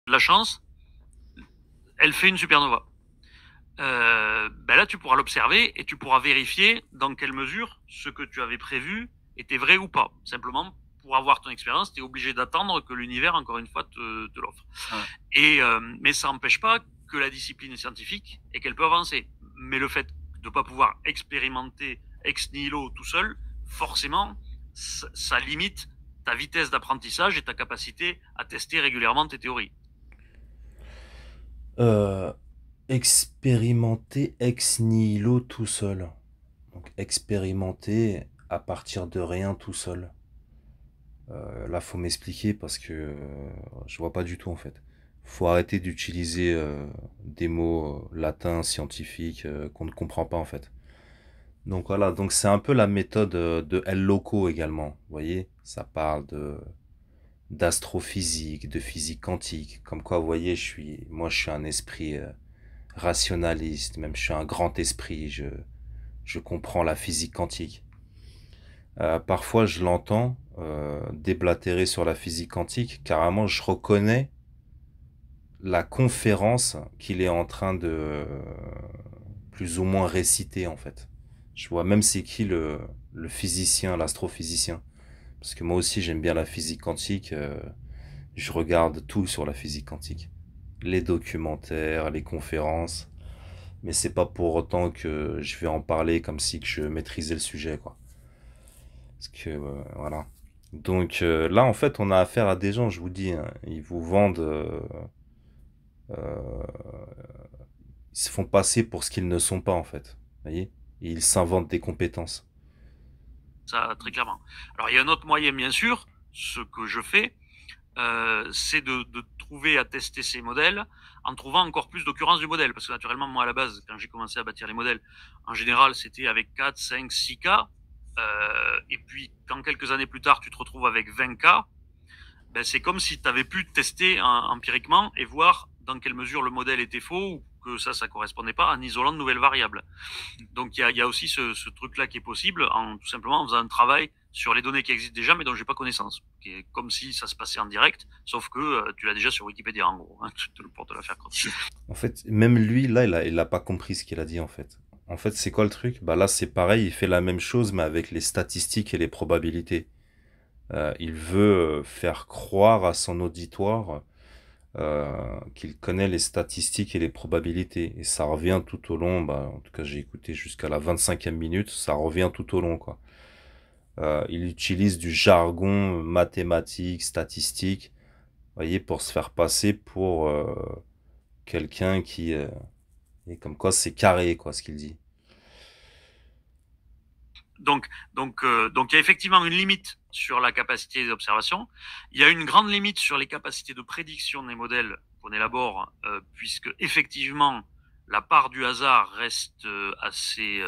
de la chance, elle fait une supernova. Ben là, tu pourras l'observer et tu pourras vérifier dans quelle mesure ce que tu avais prévu était vrai ou pas. Simplement, pour avoir ton expérience, tu es obligé d'attendre que l'univers, encore une fois, te l'offre. Mais ça n'empêche pas que la discipline est scientifique et qu'elle peut avancer. Mais le fait de ne pas pouvoir expérimenter ex nihilo tout seul, forcément, ça limite ta vitesse d'apprentissage et ta capacité à tester régulièrement tes théories. Euh, Expérimenter ex nihilo tout seul. Donc expérimenter à partir de rien tout seul. Là, faut m'expliquer parce que je vois pas du tout en fait. Faut arrêter d'utiliser des mots latins scientifiques qu'on ne comprend pas en fait. Donc voilà, donc c'est un peu la méthode de El Loco également. Vous voyez, ça parle de d'astrophysique, de physique quantique. Comme quoi, vous voyez, moi, je suis un esprit rationaliste. Même, je suis un grand esprit. Je comprends la physique quantique. Parfois, je l'entends déblatérer sur la physique quantique. Carrément, je reconnais la conférence qu'il est en train de plus ou moins réciter en fait. Je vois même c'est qui le physicien, l'astrophysicien. Parce que moi aussi j'aime bien la physique quantique. Je regarde tout sur la physique quantique. Les documentaires, les conférences. Mais c'est pas pour autant que je vais en parler comme si que je maîtrisais le sujet, quoi. Parce que, voilà. Donc là, en fait, on a affaire à des gens, je vous dis, hein, ils vous vendent, ils se font passer pour ce qu'ils ne sont pas, en fait. Vous voyez? Et ils s'inventent des compétences. Ça, très clairement. Alors, il y a un autre moyen, bien sûr, ce que je fais, c'est de trouver à tester ces modèles en trouvant encore plus d'occurrences du modèle. Parce que naturellement, moi, à la base, quand j'ai commencé à bâtir les modèles, en général, c'était avec 4, 5, 6 cas. Et puis, quand quelques années plus tard, tu te retrouves avec 20 cas, ben, c'est comme si tu avais pu tester empiriquement et voir dans quelle mesure le modèle était faux ou que ça correspondait pas en isolant de nouvelles variables. Donc il y a aussi ce truc-là qui est possible en tout simplement en faisant un travail sur les données qui existent déjà mais dont j'ai pas connaissance. Qui est comme si ça se passait en direct, sauf que tu l'as déjà sur Wikipédia en gros, hein, pour te la faire courte. En fait, même lui, là, il a pas compris ce qu'il a dit, en fait. En fait, c'est quoi le truc? Bah là, c'est pareil, il fait la même chose, mais avec les statistiques et les probabilités. Il veut faire croire à son auditoire qu'il connaît les statistiques et les probabilités. Et ça revient tout au long, bah, en tout cas j'ai écouté jusqu'à la 25e minute, ça revient tout au long, quoi. Il utilise du jargon mathématique, statistique, vous voyez, pour se faire passer pour quelqu'un qui... et comme quoi c'est carré, quoi, ce qu'il dit. Donc il y a effectivement une limite sur la capacité d'observation. Il y a une grande limite sur les capacités de prédiction des modèles qu'on élabore, puisque effectivement la part du hasard reste assez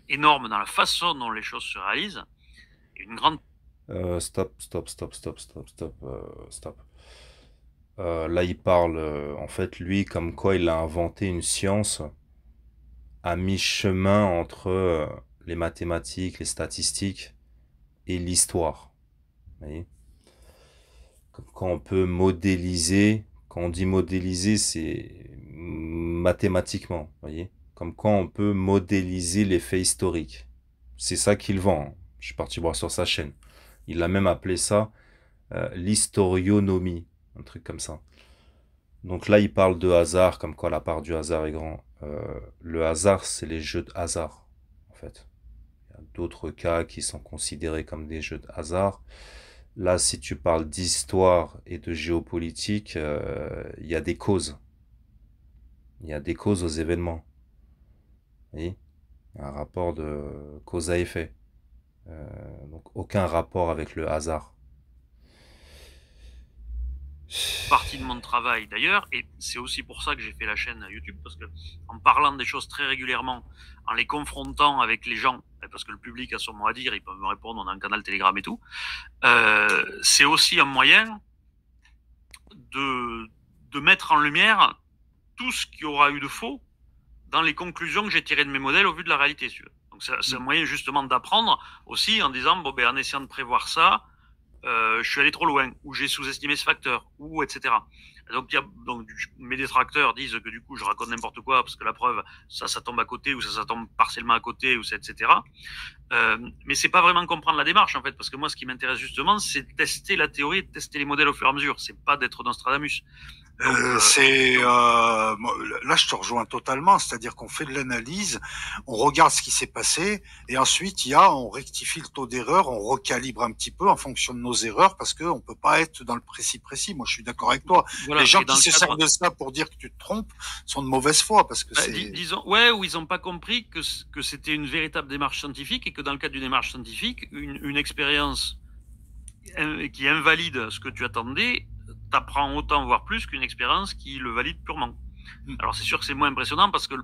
énorme dans la façon dont les choses se réalisent. Et une grande Stop. Là, il parle, en fait, lui, comme quoi il a inventé une science à mi-chemin entre les mathématiques, les statistiques et l'histoire. Vous voyez? Comme quand on peut modéliser, quand on dit modéliser, c'est mathématiquement, vous voyez? Comme quand on peut modéliser les faits historiques. C'est ça qu'il vend, hein. Je suis parti voir sur sa chaîne. Il a même appelé ça l'historionomie, un truc comme ça. Donc là, il parle de hasard, comme quoi la part du hasard est grand. Le hasard, c'est les jeux de hasard, en fait. Il y a d'autres cas qui sont considérés comme des jeux de hasard. Là, si tu parles d'histoire et de géopolitique, il y a des causes. Il y a des causes aux événements. Vous voyez? Il y a un rapport de cause à effet. Donc aucun rapport avec le hasard. partie de mon travail d'ailleurs, et c'est aussi pour ça que j'ai fait la chaîne YouTube, parce que en parlant des choses très régulièrement, en les confrontant avec les gens, parce que le public a son mot à dire, ils peuvent me répondre, on a un canal Telegram et tout, c'est aussi un moyen de, de mettre en lumière tout ce qu'il y aura eu de faux dans les conclusions que j'ai tirées de mes modèles au vu de la réalité. Donc c'est un moyen justement d'apprendre aussi en disant, bon, ben, en essayant de prévoir ça, je suis allé trop loin, ou j'ai sous-estimé ce facteur, ou etc. Donc mes détracteurs disent que du coup je raconte n'importe quoi parce que la preuve, ça tombe à côté ou ça tombe partiellement à côté ou etc. Mais c'est pas vraiment comprendre la démarche en fait, parce que moi ce qui m'intéresse justement, c'est de tester la théorie, de tester les modèles au fur et à mesure. C'est pas d'être Nostradamus. Donc, Là je te rejoins totalement, c'est-à-dire qu'on fait de l'analyse, on regarde ce qui s'est passé et ensuite on rectifie le taux d'erreur, on recalibre un petit peu en fonction de nos erreurs parce que on peut pas être dans le précis. Moi je suis d'accord avec toi. voilà. Les gens Et dans qui le se cadre, servent de ça pour dire que tu te trompes sont de mauvaise foi parce que c'est disons, ouais, où ils n'ont pas compris que c'était une véritable démarche scientifique et que dans le cadre d'une démarche scientifique, une expérience qui invalide ce que tu attendais, t'apprends autant, voire plus, qu'une expérience qui le valide purement. Alors c'est sûr que c'est moins impressionnant parce que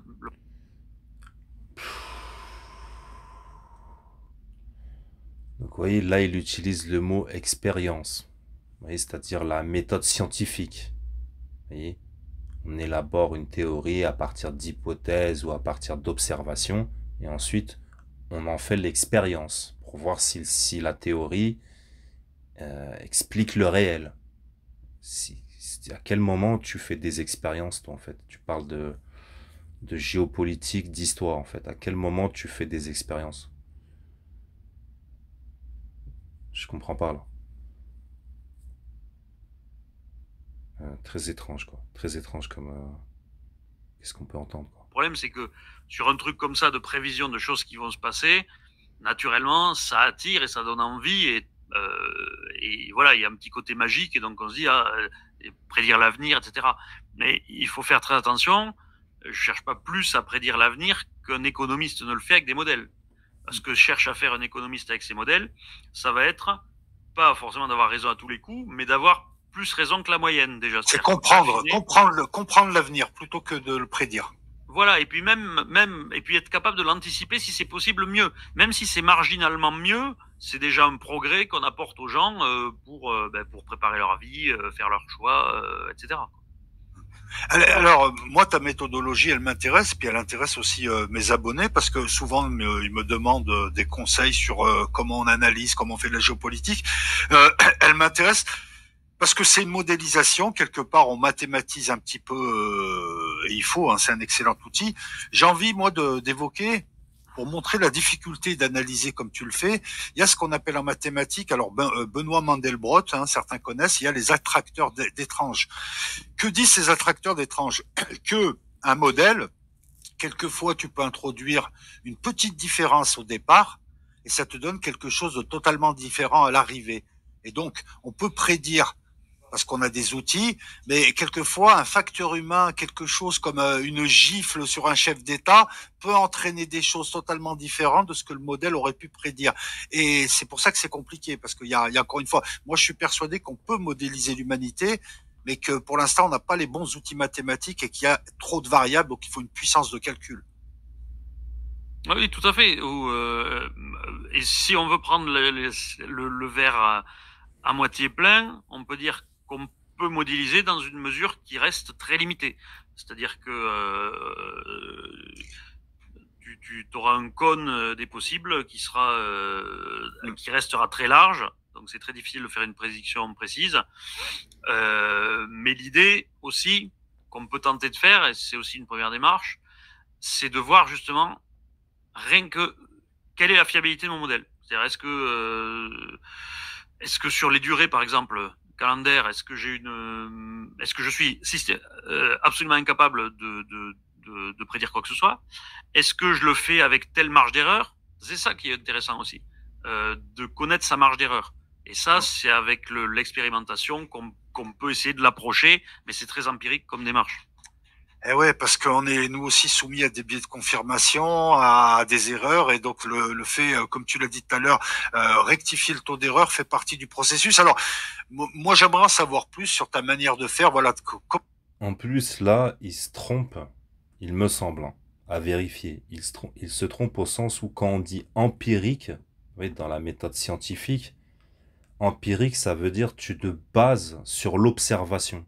Donc, vous voyez, là, il utilise le mot expérience. Vous voyez, c'est-à-dire la méthode scientifique. Vous voyez, on élabore une théorie à partir d'hypothèses ou à partir d'observations, et ensuite, on en fait l'expérience pour voir si la théorie explique le réel. À quel moment tu fais des expériences, toi, en fait? Tu parles de géopolitique, d'histoire, en fait. À quel moment tu fais des expériences? Je comprends pas, là. Très étrange, quoi. Très étrange comme... qu'est-ce qu'on peut entendre, quoi. Le problème, c'est que sur un truc comme ça de prévision de choses qui vont se passer, naturellement, ça attire et ça donne envie. Et voilà, il y a un petit côté magique. Et donc, on se dit, prédire l'avenir, etc. Mais il faut faire très attention. Je cherche pas plus à prédire l'avenir qu'un économiste ne le fait avec des modèles. Ce que cherche à faire un économiste avec ses modèles, ça va être pas forcément d'avoir raison à tous les coups, mais d'avoir plus raison que la moyenne déjà. c'est Affiner. comprendre l'avenir plutôt que de le prédire. Voilà, et puis et puis être capable de l'anticiper si c'est possible mieux. Même si c'est marginalement mieux, c'est déjà un progrès qu'on apporte aux gens pour préparer leur vie, faire leurs choix, etc. Alors, moi, ta méthodologie, elle m'intéresse, puis elle intéresse aussi mes abonnés, parce que souvent, ils me demandent des conseils sur comment on analyse, comment on fait de la géopolitique. Elle m'intéresse parce que c'est une modélisation, quelque part, on mathématise un petit peu, et il faut, hein, c'est un excellent outil. J'ai envie, moi, d'évoquer, pour montrer la difficulté d'analyser comme tu le fais, il y a ce qu'on appelle en mathématiques, alors Benoît Mandelbrot, hein, certains connaissent, il y a les attracteurs d'étranges. Que disent ces attracteurs d'étranges? Que un modèle, quelquefois tu peux introduire une petite différence au départ, et ça te donne quelque chose de totalement différent à l'arrivée. Et donc, on peut prédire parce qu'on a des outils, mais quelquefois un facteur humain, quelque chose comme une gifle sur un chef d'État, peut entraîner des choses totalement différentes de ce que le modèle aurait pu prédire. Et c'est pour ça que c'est compliqué, parce qu'il y a encore une fois, moi je suis persuadé qu'on peut modéliser l'humanité, mais que pour l'instant on n'a pas les bons outils mathématiques et qu'il y a trop de variables, donc il faut une puissance de calcul. Oui, tout à fait. Et si on veut prendre le verre à moitié plein, on peut dire qu'on peut modéliser dans une mesure qui reste très limitée. C'est-à-dire que tu auras un cône des possibles qui restera très large. Donc c'est très difficile de faire une prédiction précise. Mais l'idée aussi qu'on peut tenter de faire, et c'est aussi une première démarche, c'est de voir justement rien que quelle est la fiabilité de mon modèle. C'est-à-dire est-ce que sur les durées, par exemple, calendaires, est-ce que je suis absolument incapable de prédire quoi que ce soit? Est-ce que je le fais avec telle marge d'erreur? C'est ça qui est intéressant aussi, de connaître sa marge d'erreur. Et ça, c'est avec l'expérimentation qu'on peut essayer de l'approcher, mais c'est très empirique comme démarche. Eh ouais, parce qu'on est nous aussi soumis à des biais de confirmation, à des erreurs, et donc le fait, comme tu l'as dit tout à l'heure, rectifier le taux d'erreur fait partie du processus. Alors, moi j'aimerais en savoir plus sur ta manière de faire. Voilà. En plus, là, il se trompe, il me semble, hein, à vérifier. Il se trompe au sens où quand on dit empirique, oui, dans la méthode scientifique, empirique, ça veut dire tu te bases sur l'observation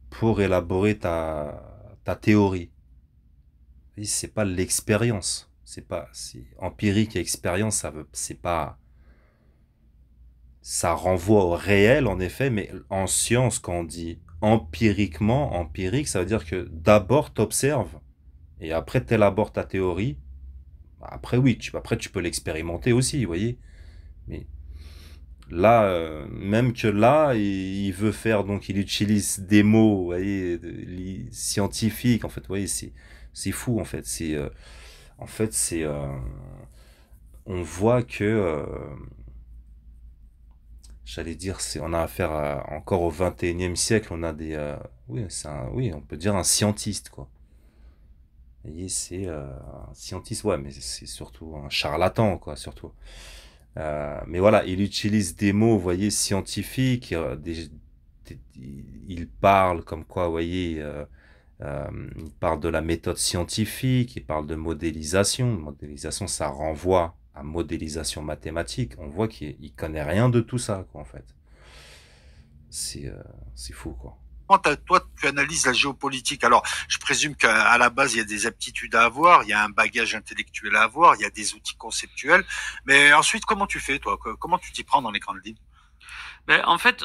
pour élaborer ta théorie. C'est pas l'expérience. C'est empirique et expérience, c'est pas, ça renvoie au réel, en effet, mais en science, quand on dit empiriquement, empirique, ça veut dire que d'abord t'observes, et après t'élabores ta théorie. Après, oui, après tu peux l'expérimenter aussi, vous voyez. Mais là, même que là, il veut faire, donc il utilise des mots, vous voyez, scientifiques, en fait, vous voyez, c'est fou, en fait. En fait, on voit que, j'allais dire, on a affaire encore au 21e siècle, on a oui, oui, on peut dire un scientiste, quoi. Vous voyez, c'est un scientiste, ouais, mais c'est surtout un charlatan, quoi, surtout. Mais voilà, il utilise des mots, vous voyez, scientifiques, il parle comme quoi, vous voyez, il parle de la méthode scientifique, il parle de modélisation. Modélisation, ça renvoie à modélisation mathématique. On voit qu'il connaît rien de tout ça, quoi, en fait. C'est fou, quoi. Toi, tu analyses la géopolitique. Alors, je présume qu'à la base, il y a des aptitudes à avoir, il y a un bagage intellectuel à avoir, il y a des outils conceptuels. Mais ensuite, comment tu fais, toi? Comment tu t'y prends dans les grandes lignes? Ben, en fait,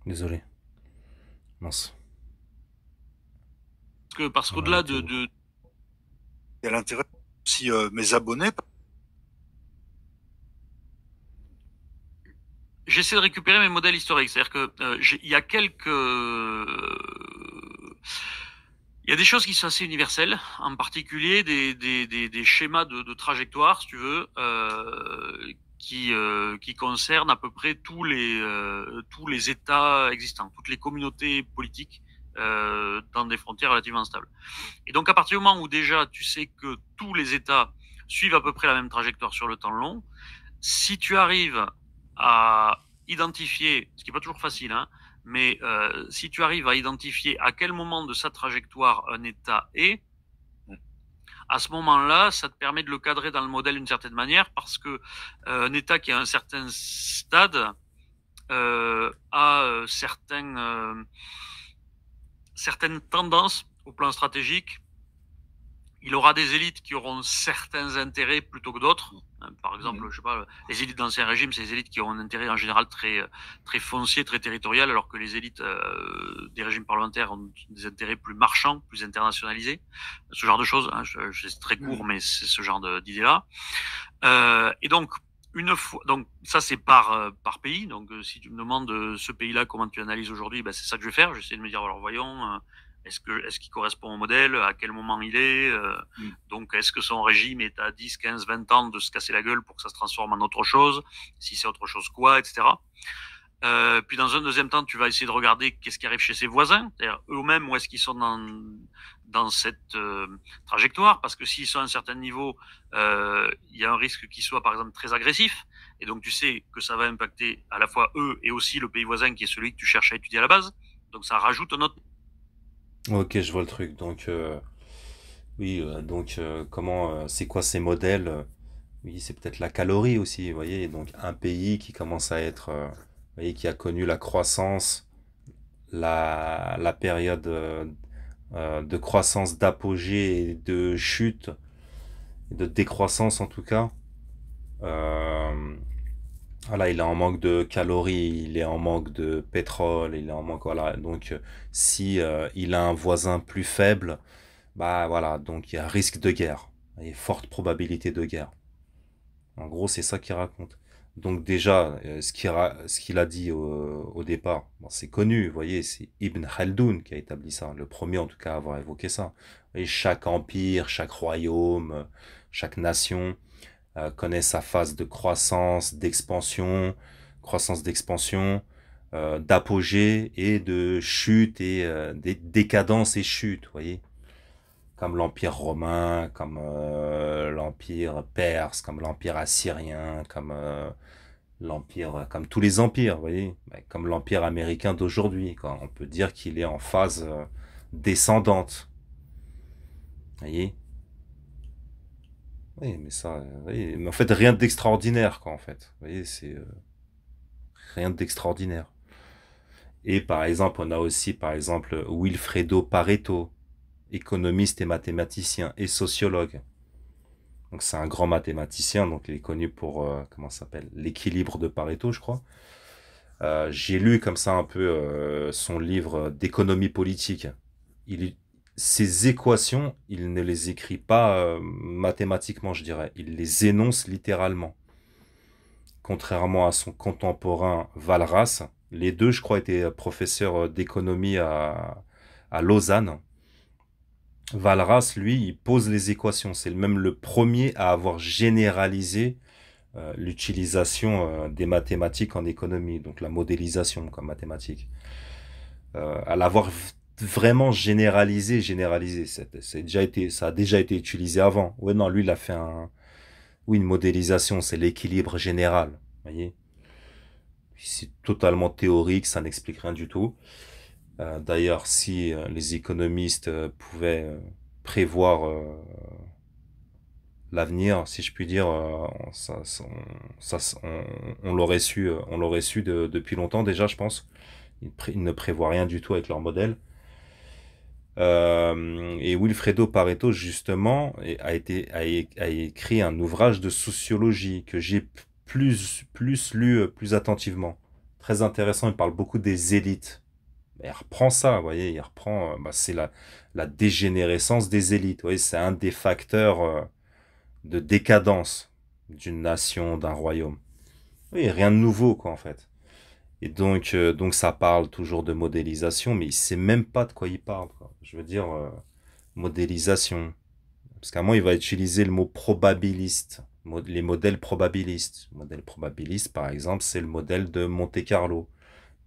Désolé. Mince. parce qu'au-delà de, Il y a l'intérêt aussi mes abonnés. J'essaie de récupérer mes modèles historiques. C'est-à-dire que il y a il y a des choses qui sont assez universelles, en particulier des schémas de trajectoire, si tu veux, qui concernent à peu près tous les États existants, toutes les communautés politiques dans des frontières relativement stables. Et donc à partir du moment où déjà tu sais que tous les États suivent à peu près la même trajectoire sur le temps long, si tu arrives à identifier, ce qui n'est pas toujours facile, hein, mais si tu arrives à identifier à quel moment de sa trajectoire un État est, à ce moment-là, ça te permet de le cadrer dans le modèle d'une certaine manière, parce que un État qui a un certain stade a certaines tendances au plan stratégique. Il aura des élites qui auront certains intérêts plutôt que d'autres. Par exemple, je sais pas, les élites d'ancien régime, c'est des élites qui ont un intérêt en général très foncier, très territorial, alors que les élites des régimes parlementaires ont des intérêts plus marchands, plus internationalisés. Ce genre de choses, hein, c'est très court, mais c'est ce genre d'idées-là. Et donc, une fois, donc ça c'est par pays. Donc, si tu me demandes ce pays-là, comment tu analyses aujourd'hui, ben, c'est ça que je vais faire. J'essaie de me dire, alors voyons. Est-ce qu'il correspond au modèle? À quel moment il est? Donc, est-ce que son régime est à 10, 15, 20 ans de se casser la gueule pour que ça se transforme en autre chose? Si c'est autre chose, quoi, etc. Puis, dans un deuxième temps, tu vas essayer de regarder qu'est-ce qui arrive chez ses voisins, c'est-à-dire eux-mêmes, où est-ce qu'ils sont dans cette trajectoire, parce que s'ils sont à un certain niveau, il y a un risque qu'ils soient, par exemple, très agressifs. Et donc, tu sais que ça va impacter à la fois eux et aussi le pays voisin qui est celui que tu cherches à étudier à la base. Donc, ça rajoute un autre. Ok, je vois le truc. Donc, oui, comment, c'est quoi ces modèles? Oui, c'est peut-être la calorie aussi, vous voyez. Donc, un pays qui commence à être, vous voyez, qui a connu la croissance, la période de croissance d'apogée et de chute, et de décroissance en tout cas. Voilà, il est en manque de calories, il est en manque de pétrole, il est en manque, voilà. Donc, si il a un voisin plus faible, bah voilà, donc il y a risque de guerre, et forte probabilité de guerre. En gros, c'est ça qu'il raconte. Donc déjà, ce qu'il a dit au départ, bon, c'est connu, vous voyez, c'est Ibn Khaldun qui a établi ça, le premier en tout cas à avoir évoqué ça. Et chaque empire, chaque royaume, chaque nation connaît sa phase de croissance d'expansion, d'apogée et de chute et décadence et chute, vous voyez. Comme l'Empire romain, comme l'Empire perse, comme l'Empire assyrien, comme comme tous les empires, vous voyez, comme l'Empire américain d'aujourd'hui, quoi. On peut dire qu'il est en phase descendante, vous voyez. Oui, mais ça, oui, mais en fait, rien d'extraordinaire, quoi, en fait. Vous voyez, c'est rien d'extraordinaire. Et par exemple, on a aussi, par exemple, Wilfredo Pareto. économiste et mathématicien et sociologue. Donc c'est un grand mathématicien, donc il est connu pour, comment ça s'appelle, l'équilibre de Pareto, je crois. J'ai lu comme ça un peu son livre d'économie politique. Il, Ses équations, il ne les écrit pas mathématiquement, je dirais. Il les énonce littéralement. Contrairement à son contemporain Walras, les deux, je crois, étaient professeurs d'économie à Lausanne. Walras, lui, il pose les équations. C'est même le premier à avoir généralisé l'utilisation des mathématiques en économie, donc la modélisation comme mathématique. À l'avoir vraiment généralisé, ça a déjà été utilisé avant. Ouais, non, lui, il a fait oui, une modélisation, c'est l'équilibre général, vous voyez. C'est totalement théorique, ça n'explique rien du tout. D'ailleurs, si les économistes pouvaient prévoir l'avenir, si je puis dire, on l'aurait su, depuis longtemps déjà, je pense. Ils ne prévoient rien du tout avec leur modèle. Et Wilfredo Pareto, justement, a écrit un ouvrage de sociologie que j'ai plus lu plus attentivement. Très intéressant, il parle beaucoup des élites. Il reprend ça, vous voyez, il reprend, c'est la dégénérescence des élites, vous voyez, c'est un des facteurs de décadence d'une nation, d'un royaume. Oui, rien de nouveau, quoi, en fait. Et donc ça parle toujours de modélisation, mais il sait même pas de quoi il parle, quoi. Je veux dire, modélisation. Parce qu'à un moment, il va utiliser le mot probabiliste, les modèles probabilistes. Le modèle probabiliste, par exemple, c'est le modèle de Monte-Carlo,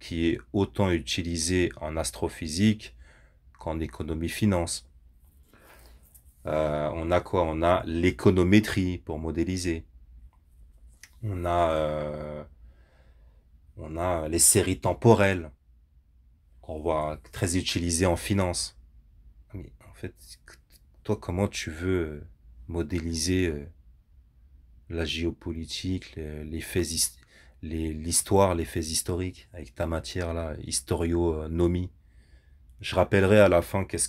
qui est autant utilisé en astrophysique qu'en économie-finance. On a quoi? On a l'économétrie pour modéliser. On a, euh, on a les séries temporelles, qu'on voit très utilisées en finance. Mais en fait, toi, comment tu veux modéliser la géopolitique, les faits, l'histoire, les faits historiques, avec ta matière là, historionomie. Je rappellerai à la fin qu'est-ce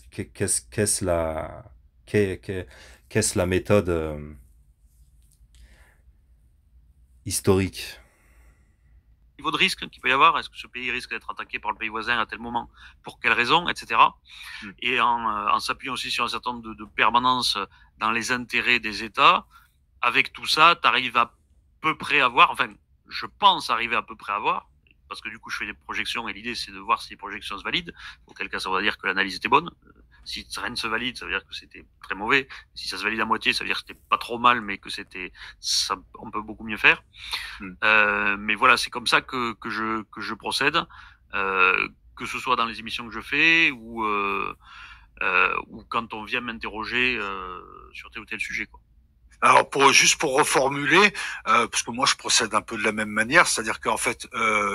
la méthode historique. Niveau de risque qu'il peut y avoir, est-ce que ce pays risque d'être attaqué par le pays voisin à tel moment, pour quelles raisons, etc. Et en s'appuyant aussi sur un certain nombre de permanences dans les intérêts des États, avec tout ça, tu arrives à peu près à voir, enfin, je pense arriver à peu près à voir, parce que du coup, je fais des projections et l'idée, c'est de voir si les projections se valident, auquel cas, ça va dire que l'analyse était bonne. Si rien ne se valide, ça veut dire que c'était très mauvais. Si ça se valide à moitié, ça veut dire que c'était pas trop mal, mais que on peut beaucoup mieux faire. Mais voilà, c'est comme ça que je procède, que ce soit dans les émissions que je fais ou quand on vient m'interroger sur tel ou tel sujet, quoi. Alors juste pour reformuler, parce que moi je procède un peu de la même manière, c'est-à-dire qu'en fait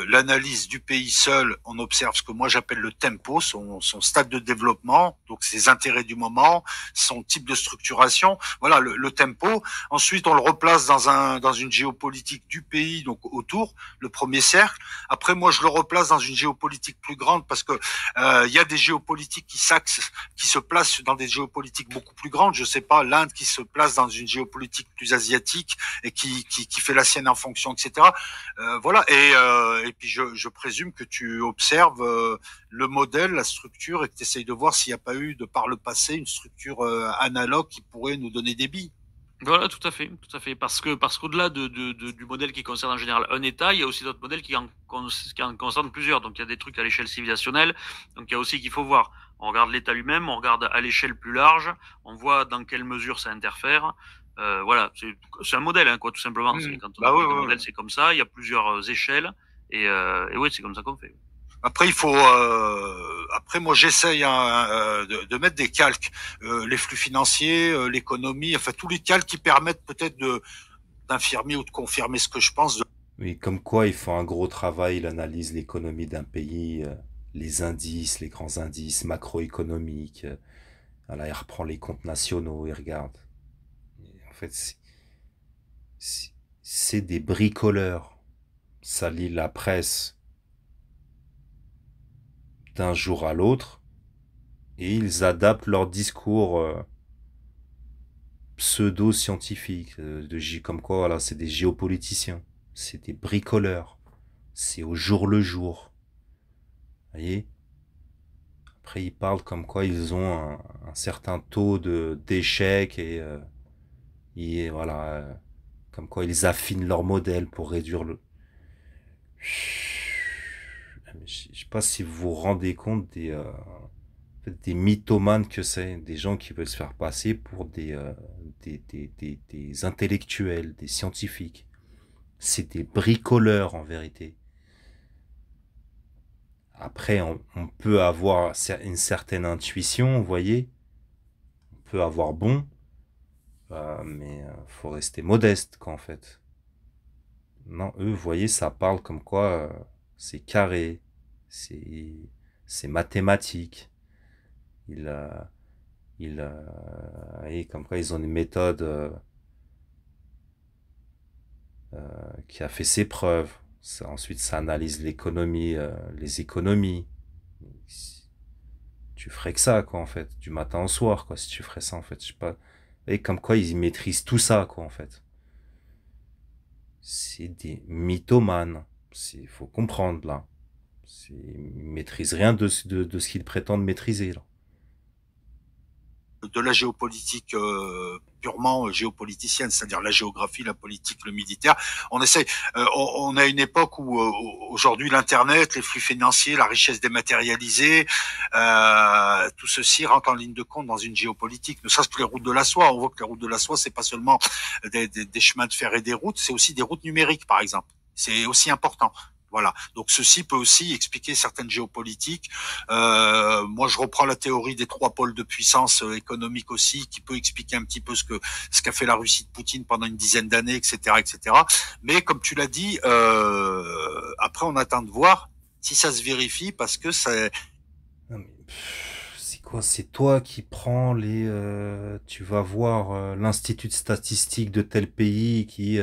l'analyse du pays seul, on observe ce que moi j'appelle le tempo, son stade de développement, donc ses intérêts du moment, son type de structuration, voilà le tempo. Ensuite on le replace dans une géopolitique du pays, donc autour, le premier cercle. Après moi je le replace dans une géopolitique plus grande parce que il y a des géopolitiques qui se placent dans des géopolitiques beaucoup plus grandes. Je sais pas, l'Inde qui se place dans une géopolitique plus asiatique et qui fait la sienne en fonction, etc. Voilà. Et puis je présume que tu observes le modèle, la structure, et que tu essayes de voir s'il n'y a pas eu de par le passé une structure analogue qui pourrait nous donner des billes. Voilà, tout à fait, parce qu'au-delà du modèle qui concerne en général un État, il y a aussi d'autres modèles qui en concernent plusieurs. Donc il y a des trucs à l'échelle civilisationnelle. Donc il y a aussi qu'il faut voir. On regarde l'État lui-même, on regarde à l'échelle plus large, on voit dans quelle mesure ça interfère. Voilà, c'est un modèle, hein, quoi, tout simplement. Quand on a un modèle, c'est comme ça. Il y a plusieurs échelles, et oui, c'est comme ça qu'on fait. Après, après, moi, j'essaye de mettre des calques, les flux financiers, l'économie, enfin tous les calques qui permettent peut-être d'infirmer ou de confirmer ce que je pense. Oui, comme quoi il faut un gros travail, il analyse l'économie d'un pays, les indices, les grands indices macroéconomiques. Voilà, il reprend les comptes nationaux, il regarde. En fait, c'est des bricoleurs. Ça lit la presse d'un jour à l'autre, et ils adaptent leur discours pseudo-scientifiques, comme quoi, voilà, c'est des géopoliticiens, c'est des bricoleurs, c'est au jour le jour. Vous voyez? Après, ils parlent comme quoi ils ont un certain taux d'échec et voilà, comme quoi ils affinent leur modèle pour réduire le. Je sais pas si vous vous rendez compte des mythomanes que c'est, des gens qui veulent se faire passer pour des intellectuels, des scientifiques. C'est des bricoleurs en vérité. Après, on peut avoir une certaine intuition, vous voyez, on peut avoir bon, mais faut rester modeste, quoi, en fait. Non, eux, vous voyez, ça parle comme quoi c'est carré, c'est c'est mathématique. Ils, euh, et comme quoi ils ont une méthode qui a fait ses preuves. Ensuite, ça analyse l'économie, les économies. Tu ferais que ça, quoi, en fait, du matin au soir, quoi, si tu ferais ça, en fait, je sais pas. Et comme quoi ils maîtrisent tout ça, quoi, en fait. C'est des mythomanes. Faut comprendre, là. Ils maîtrisent rien de ce qu'ils prétendent maîtriser, là. De la géopolitique purement géopoliticienne, c'est-à-dire la géographie, la politique, le militaire. On essaie. On a une époque où aujourd'hui l'internet, les flux financiers, la richesse dématérialisée, tout ceci rentre en ligne de compte dans une géopolitique. Ne serait-ce que les routes de la soie. On voit que les routes de la soie, c'est pas seulement des chemins de fer et des routes, c'est aussi des routes numériques, par exemple. C'est aussi important. Voilà. Donc ceci peut aussi expliquer certaines géopolitiques. Moi, je reprends la théorie des trois pôles de puissance économique aussi, qui peut expliquer un petit peu ce qu'a fait la Russie de Poutine pendant une dizaine d'années, etc., etc. Mais comme tu l'as dit, après on attend de voir si ça se vérifie, parce que c'est. Non, mais, c'est quoi? C'est toi qui prends tu vas voir l'institut de statistique de tel pays qui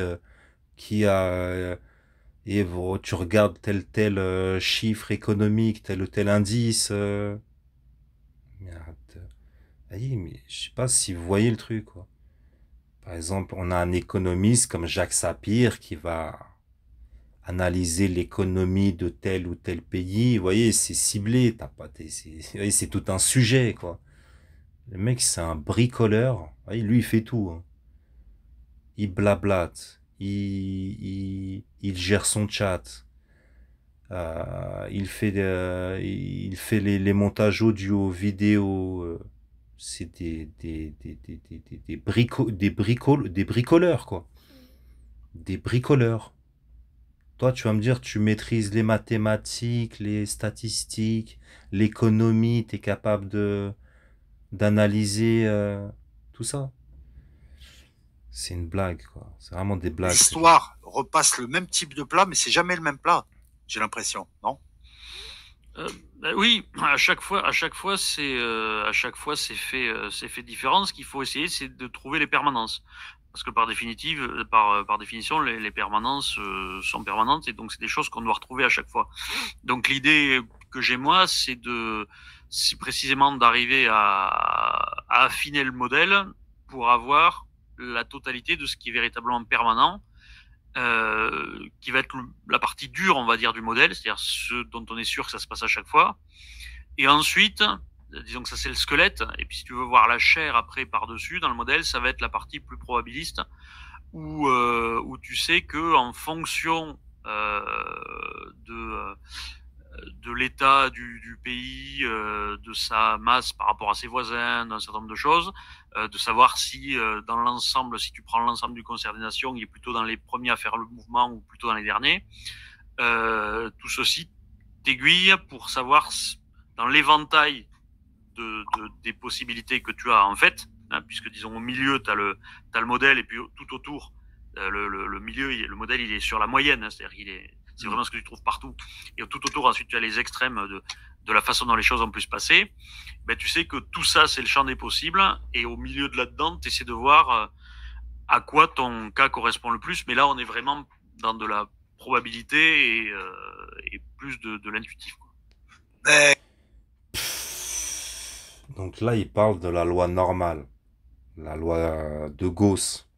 a et tu regardes tel chiffre économique, tel ou tel indice. Merde. Aïe, mais je sais pas si vous voyez le truc, quoi. Par exemple, on a un économiste comme Jacques Sapir qui va analyser l'économie de tel ou tel pays. Vous voyez, c'est ciblé. C'est tout un sujet, quoi. Le mec, c'est un bricoleur. Vous voyez, lui, il fait tout, hein. Il blablate. Il gère son chat. Il fait les montages audio, vidéo. C'est des bricoleurs, quoi. Des bricoleurs. Toi, tu vas me dire, tu maîtrises les mathématiques, les statistiques, l'économie, tu es capable d'analyser tout ça. C'est une blague, quoi. C'est vraiment des blagues. L'histoire repasse le même type de plat, mais c'est jamais le même plat. J'ai l'impression, non? Oui, à chaque fois, c'est fait différent. Ce qu'il faut essayer, c'est de trouver les permanences, parce que par définition, les permanences sont permanentes, et donc c'est des choses qu'on doit retrouver à chaque fois. Donc l'idée que j'ai moi, c'est précisément d'arriver à affiner le modèle pour avoir la totalité de ce qui est véritablement permanent, qui va être la partie dure, on va dire, du modèle, c'est-à-dire ce dont on est sûr que ça se passe à chaque fois. Et ensuite, disons que ça c'est le squelette, et puis si tu veux voir la chair après par-dessus dans le modèle, ça va être la partie plus probabiliste, où tu sais que en fonction de l'état du pays, de sa masse par rapport à ses voisins, d'un certain nombre de choses, de savoir si dans l'ensemble, si tu prends l'ensemble du concert des nations, il est plutôt dans les premiers à faire le mouvement ou plutôt dans les derniers. Tout ceci t'aiguille pour savoir dans l'éventail des possibilités que tu as en fait, hein, puisque disons au milieu tu as le modèle, et puis tout autour le milieu, le modèle il est sur la moyenne, hein, c'est-à-dire c'est vraiment ce que tu trouves partout. Et tout autour, ensuite, tu as les extrêmes de la façon dont les choses ont pu se passer. Ben, tu sais que tout ça, c'est le champ des possibles. Et au milieu de là-dedans, tu essaies de voir à quoi ton cas correspond le plus. Mais là, on est vraiment dans de la probabilité et plus de l'intuitif. Mais Donc là, il parle de la loi normale, la loi de Gauss.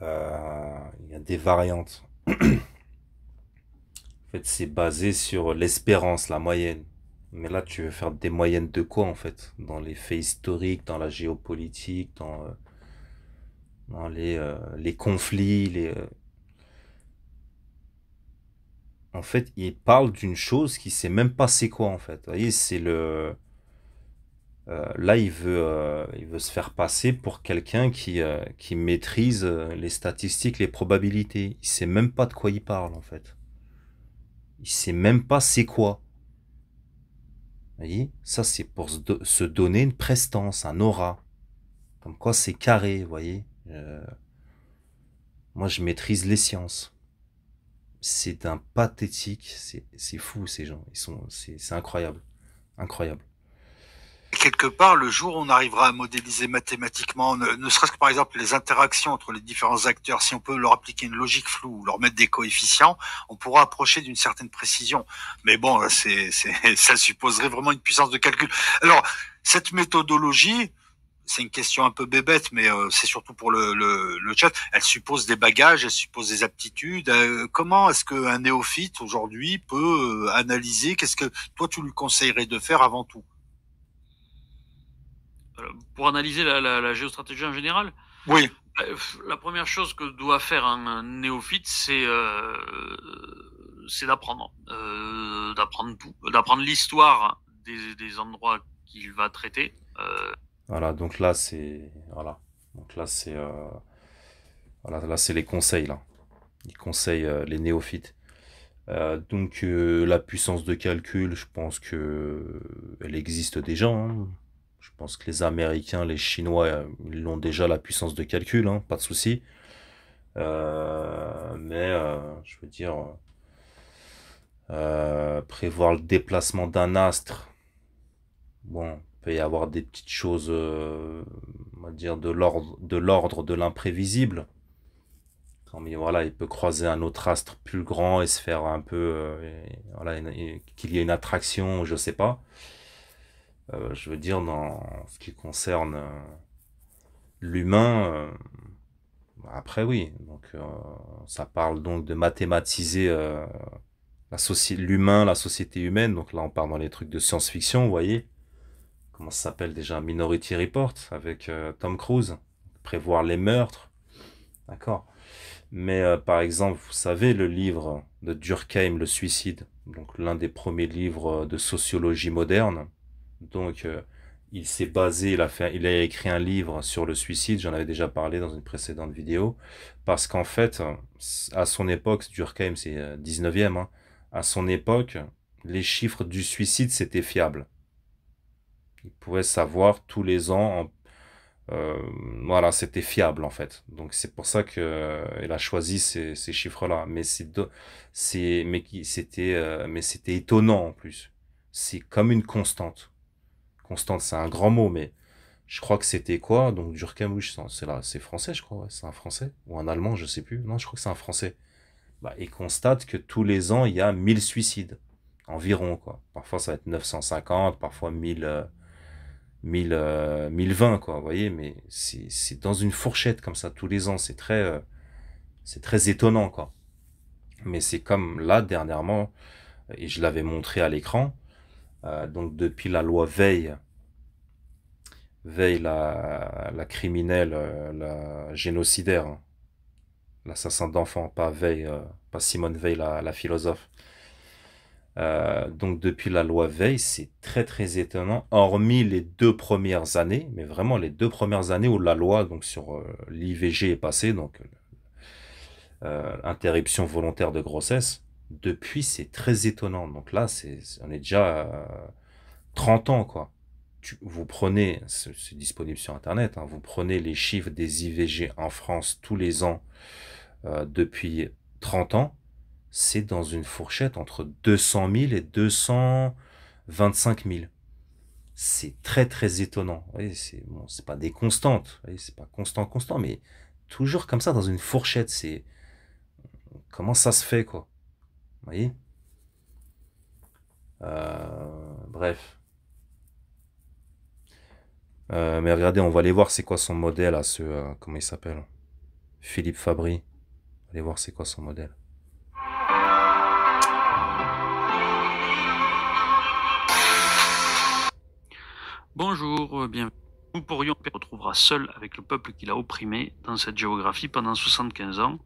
Il y a des variantes. En fait, c'est basé sur l'espérance, la moyenne. Mais là, tu veux faire des moyennes de quoi, en fait? Dans les faits historiques, dans la géopolitique, dans les conflits, En fait, il parle d'une chose qui sait même pas c'est quoi, en fait. Vous voyez, c'est le... là, il veut se faire passer pour quelqu'un qui maîtrise les statistiques, les probabilités. Il sait même pas de quoi il parle, en fait. Il sait même pas c'est quoi. Vous voyez, ça, c'est pour se donner une prestance, un aura. Comme quoi, c'est carré, vous voyez. Moi, je maîtrise les sciences. C'est d'un pathétique, c'est fou, ces gens. C'est incroyable. Incroyable. Quelque part, le jour où on arrivera à modéliser mathématiquement, ne serait-ce que par exemple les interactions entre les différents acteurs, si on peut leur appliquer une logique floue, leur mettre des coefficients, on pourra approcher d'une certaine précision. Mais bon, ça supposerait vraiment une puissance de calcul. Alors, cette méthodologie, c'est une question un peu bébête, mais c'est surtout pour le chat. Elle suppose des bagages, elle suppose des aptitudes. Comment est-ce qu'un néophyte aujourd'hui peut analyser? Qu'est-ce que toi tu lui conseillerais de faire avant tout? Pour analyser la géostratégie en général, Oui. La première chose que doit faire un néophyte, c'est d'apprendre, d'apprendre tout, d'apprendre l'histoire des endroits qu'il va traiter. Voilà, donc là, c'est... Voilà. Donc là, c'est... voilà, là, c'est les conseils, là. Ils conseillent les néophytes. La puissance de calcul, je pense que elle existe déjà, hein. Je pense que les Américains, les Chinois, ils ont déjà la puissance de calcul, hein, pas de souci. Je veux dire, prévoir le déplacement d'un astre, bon, il peut y avoir des petites choses, on va dire, de l'ordre de l'imprévisible. Mais voilà, il peut croiser un autre astre plus grand et se faire un peu, voilà, qu'il y ait une attraction, je sais pas. Je veux dire, dans ce qui concerne l'humain, après oui, donc ça parle donc de mathématiser l'humain, la société humaine. Donc là, on part dans les trucs de science-fiction, vous voyez. Comment ça s'appelle déjà? Minority Report avec Tom Cruise. Prévoir les meurtres, d'accord. Mais par exemple, vous savez, le livre de Durkheim, Le Suicide, donc l'un des premiers livres de sociologie moderne. Donc, il s'est basé, il a écrit un livre sur le suicide, j'en avais déjà parlé dans une précédente vidéo, parce qu'en fait, à son époque, Durkheim, c'est 19e, hein, à son époque, les chiffres du suicide, c'était fiable. Il pouvait savoir tous les ans euh, voilà, c'était fiable en fait. Donc c'est pour ça que elle a choisi ces chiffres-là. Mais c'était étonnant en plus. C'est comme une constante. Constante, c'est un grand mot, mais je crois que c'était quoi? Donc Durkheim, oui, c'est là, c'est français, je crois. Ouais, c'est un français ou un allemand, je sais plus. Non, je crois que c'est un français. Bah, il constate que tous les ans, il y a 1000 suicides environ quoi. Parfois ça va être 950, parfois 1020 quoi, vous voyez, mais c'est dans une fourchette comme ça tous les ans, c'est très étonnant quoi. Mais c'est comme là dernièrement, et je l'avais montré à l'écran, donc depuis la loi Veil la criminelle, la génocidaire, hein, l'assassin d'enfants, pas Veil, pas Simone Veil la philosophe. Donc depuis la loi Veil, c'est très très étonnant, hormis les 2 premières années, mais vraiment les 2 premières années où la loi donc sur l'IVG est passée, donc interruption volontaire de grossesse. Depuis, c'est très étonnant. Donc là, on est déjà 30 ans quoi. Vous prenez, c'est disponible sur Internet, hein, vous prenez les chiffres des IVG en France tous les ans depuis 30 ans. C'est dans une fourchette entre 200 000 et 225 000. C'est très très étonnant. Vous voyez, c'est pas des constantes. Vous voyez, c'est pas constant, mais toujours comme ça dans une fourchette. C'est comment ça se fait quoi. Vous voyez. Bref. Mais regardez, on va aller voir c'est quoi son modèle à ce... comment il s'appelle? Philippe Fabry. Allez voir c'est quoi son modèle. Bonjour, bienvenue. Nous pourrions se retrouvera seul avec le peuple qu'il a opprimé dans cette géographie pendant 75 ans.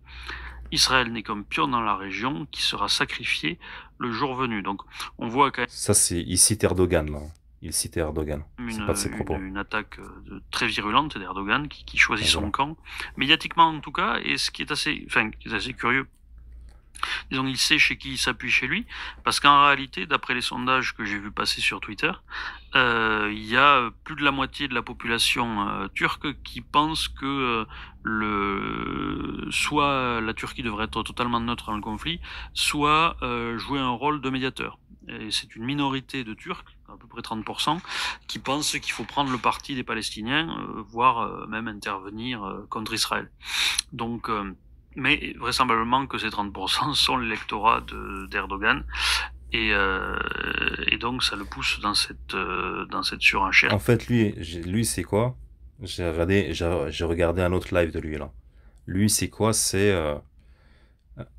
Israël n'est qu'un pion dans la région qui sera sacrifié le jour venu. Donc on voit quand même... Ça, c'est... Il cite Erdogan, là. Il cite Erdogan. C'est pas de ses propos. Une attaque très virulente d'Erdogan qui choisit son camp. Médiatiquement en tout cas, et ce qui est assez curieux, disons, il sait chez qui il s'appuie chez lui, parce qu'en réalité, d'après les sondages que j'ai vu passer sur Twitter, il y a plus de la moitié de la population turque qui pense que soit la Turquie devrait être totalement neutre dans le conflit, soit jouer un rôle de médiateur. Et c'est une minorité de Turcs, à peu près 30%, qui pensent qu'il faut prendre le parti des Palestiniens, voire même intervenir contre Israël. Donc mais vraisemblablement que ces 30% sont l'électorat d'Erdogan. Et donc ça le pousse dans cette surenchère. En fait, lui c'est quoi? J'ai regardé un autre live de lui là. Lui c'est quoi? C'est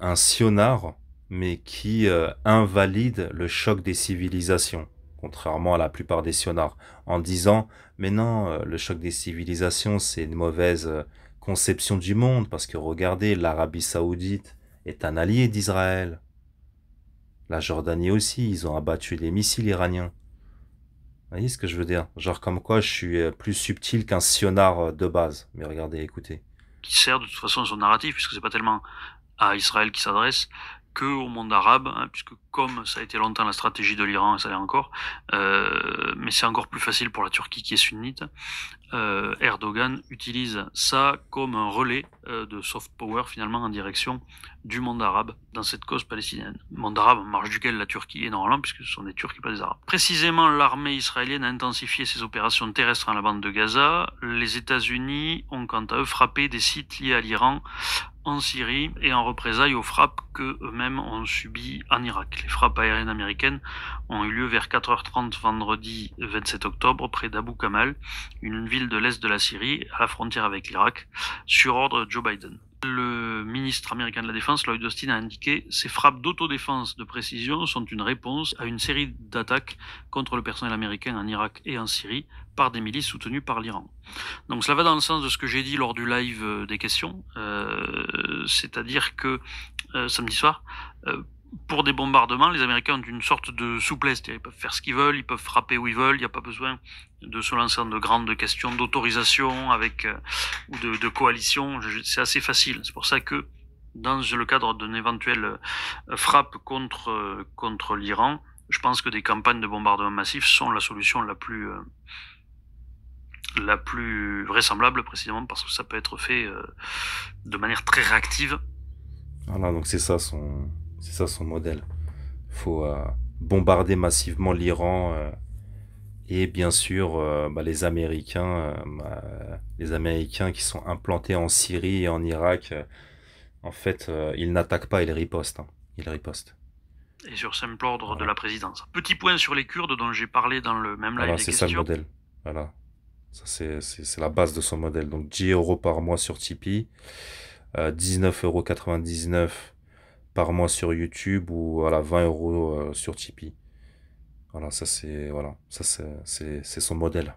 un sionard, mais qui invalide le choc des civilisations, contrairement à la plupart des sionards, en disant mais non, le choc des civilisations c'est une mauvaise conception du monde, parce que regardez, l'Arabie Saoudite est un allié d'Israël. La Jordanie aussi, ils ont abattu les missiles iraniens. Vous voyez ce que je veux dire? Genre comme quoi je suis plus subtil qu'un sionard de base. Mais regardez, écoutez. Qui sert de toute façon son narratif, puisque c'est pas tellement à Israël qui s'adresse que au monde arabe, hein, puisque comme ça a été longtemps la stratégie de l'Iran, et ça l'est encore, mais c'est encore plus facile pour la Turquie qui est sunnite, Erdogan utilise ça comme un relais de soft power finalement en direction du monde arabe dans cette cause palestinienne. Monde arabe en marge duquel la Turquie est normalement, puisque ce sont des Turcs et pas des Arabes. Précisément, l'armée israélienne a intensifié ses opérations terrestres dans la bande de Gaza. Les États-Unis ont quant à eux frappé des sites liés à l'Iran en Syrie et en représailles aux frappes que eux-mêmes ont subies en Irak. Les frappes aériennes américaines ont eu lieu vers 4h30 vendredi 27 octobre près d'Abu Kamal, une ville de l'est de la Syrie, à la frontière avec l'Irak, sur ordre de Joe Biden. Le ministre américain de la Défense, Lloyd Austin, a indiqué « Ces frappes d'autodéfense de précision sont une réponse à une série d'attaques contre le personnel américain en Irak et en Syrie par des milices soutenues par l'Iran. » Donc cela va dans le sens de ce que j'ai dit lors du live des questions, c'est-à-dire que samedi soir, pour des bombardements, les Américains ont une sorte de souplesse. Ils peuvent faire ce qu'ils veulent, ils peuvent frapper où ils veulent, il n'y a pas besoin de se lancer dans de grandes questions d'autorisation ou de coalition. C'est assez facile. C'est pour ça que dans le cadre d'une éventuelle frappe contre l'Iran, je pense que des campagnes de bombardement massif sont la solution la plus vraisemblable, précisément parce que ça peut être fait de manière très réactive. Voilà, donc c'est ça son modèle. Faut bombarder massivement l'Iran et bien sûr les Américains qui sont implantés en Syrie et en Irak, en fait ils n'attaquent pas, ils ripostent. Ils ripostent. Et sur simple ordre de la présidence. Petit point sur les Kurdes dont j'ai parlé dans le même live des questions. C'est ça le modèle. Voilà. Ça c'est la base de son modèle. Donc 10 € par mois sur Tipeee, 19,99 € par mois sur YouTube, ou voilà 20 € sur Tipeee. Voilà, ça c'est son modèle.